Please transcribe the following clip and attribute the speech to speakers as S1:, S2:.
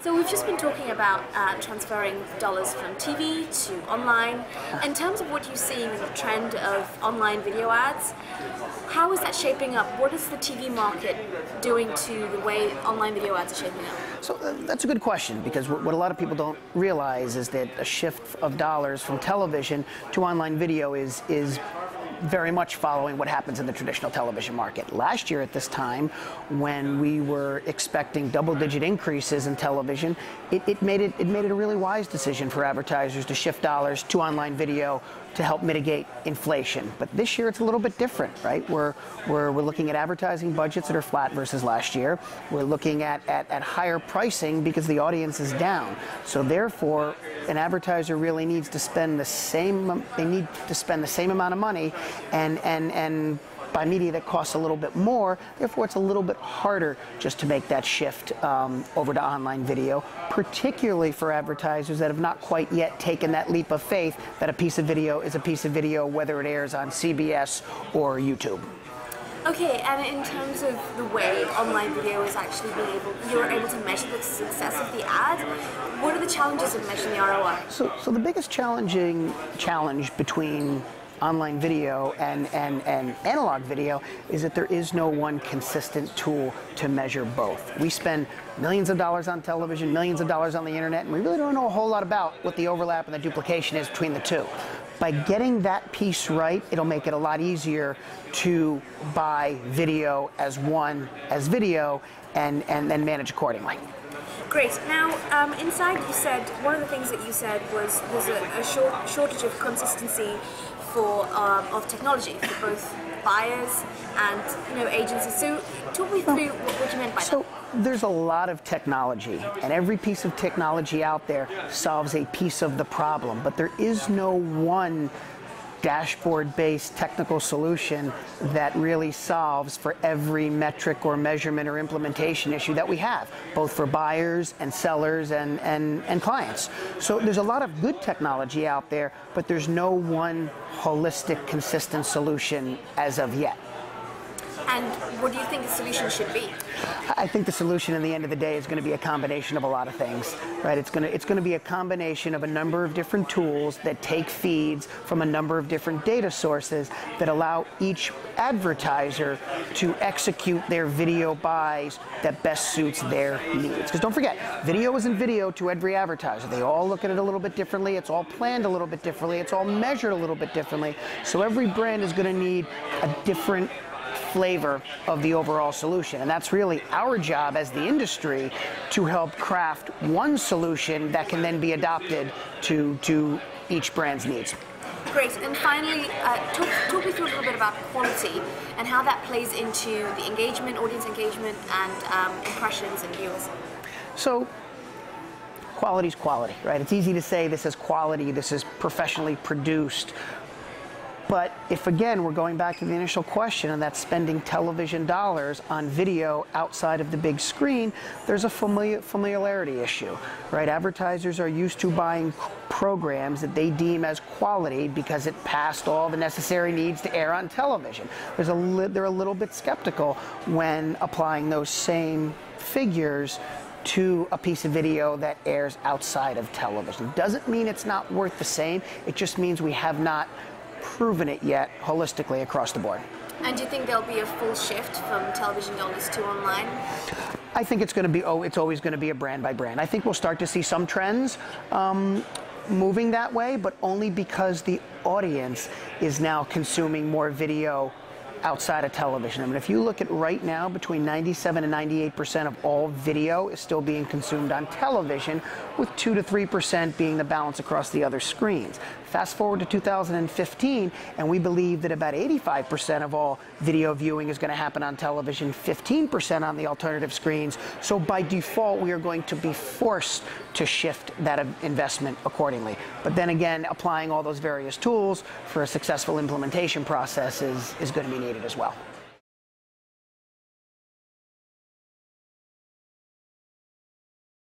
S1: So we've just been talking about transferring dollars from TV to online. In terms of what you're seeing in the trend of online video ads, how is that shaping up? What is the TV market doing to the way online video ads are shaping up?
S2: So that's a good question, because what a lot of people don't realize is that a shift of dollars from television to online video is very much following what happens in the traditional television market. Last year at this time, when we were expecting double-digit increases in television, it made it a really wise decision for advertisers to shift dollars to online video to help mitigate inflation. But this year it's a little bit different, right? We're looking at advertising budgets that are flat versus last year. We're looking at higher pricing because the audience is down. So therefore, an advertiser really needs to spend the same. They need to spend the same amount of money, and by media that costs a little bit more. Therefore, it's a little bit harder just to make that shift over to online video, particularly for advertisers that have not quite yet taken that leap of faith that a piece of video is a piece of video, whether it airs on CBS or YouTube.
S1: Okay, and in terms of the way online video is actually you're able to measure the success of the ad, what are the challenges of measuring the ROI?
S2: So the biggest challenge between online video and analog video is that there is no one consistent tool to measure both. We spend millions of dollars on television, millions of dollars on the internet, and we really don't know a whole lot about what the overlap and the duplication is between the two. By getting that piece right, it'll make it a lot easier to buy video as video and then manage accordingly.
S1: Great. Now, inside you said, one of the things that you said was there's a shortage of consistency of technology for both buyers and agencies. So talk me through what you meant by that.
S2: So there's a lot of technology, and every piece of technology out there solves a piece of the problem, but there is no one dashboard-based technical solution that really solves for every metric or measurement or implementation issue that we have, both for buyers and sellers and clients. So there's a lot of good technology out there, but there's no one holistic, consistent solution as of yet.
S1: And what do you think the solution should be?
S2: I think the solution in the end of the day is going to be a combination of a lot of things, right? It's going to be a combination of a number of different tools that take feeds from a number of different data sources that allow each advertiser to execute their video buys that best suits their needs. Because don't forget, video isn't video to every advertiser. They all look at it a little bit differently. It's all planned a little bit differently. It's all measured a little bit differently. So every brand is going to need a different flavor of the overall solution, and that's really our job as the industry to help craft one solution that can then be adopted to each brand's needs.
S1: Great. And finally, talk me through a little bit about quality and how that plays into the engagement, audience engagement, and impressions and viewers.
S2: So quality's quality, right? It's easy to say this is quality, this is professionally produced. But if, again, we're going back to the initial question, and that's spending television dollars on video outside of the big screen, there's a familiarity issue, right? Advertisers are used to buying programs that they deem as quality because it passed all the necessary needs to air on television. They're a little bit skeptical when applying those same figures to a piece of video that airs outside of television. Doesn't mean it's not worth the same. It just means we have not proven it yet holistically across the board.
S1: And do you think there'll be a full shift from television dollars to online?
S2: I think it's going to be, it's always going to be a brand by brand. I think we'll start to see some trends moving that way, but only because the audience is now consuming more video outside of television. I mean, if you look at right now, between 97 and 98% of all video is still being consumed on television, with 2 to 3% being the balance across the other screens. Fast forward to 2015, and we believe that about 85% of all video viewing is going to happen on television, 15% on the alternative screens. So by default, we are going to be forced to shift that investment accordingly. But then again, applying all those various tools for a successful implementation process is going to be needed as well.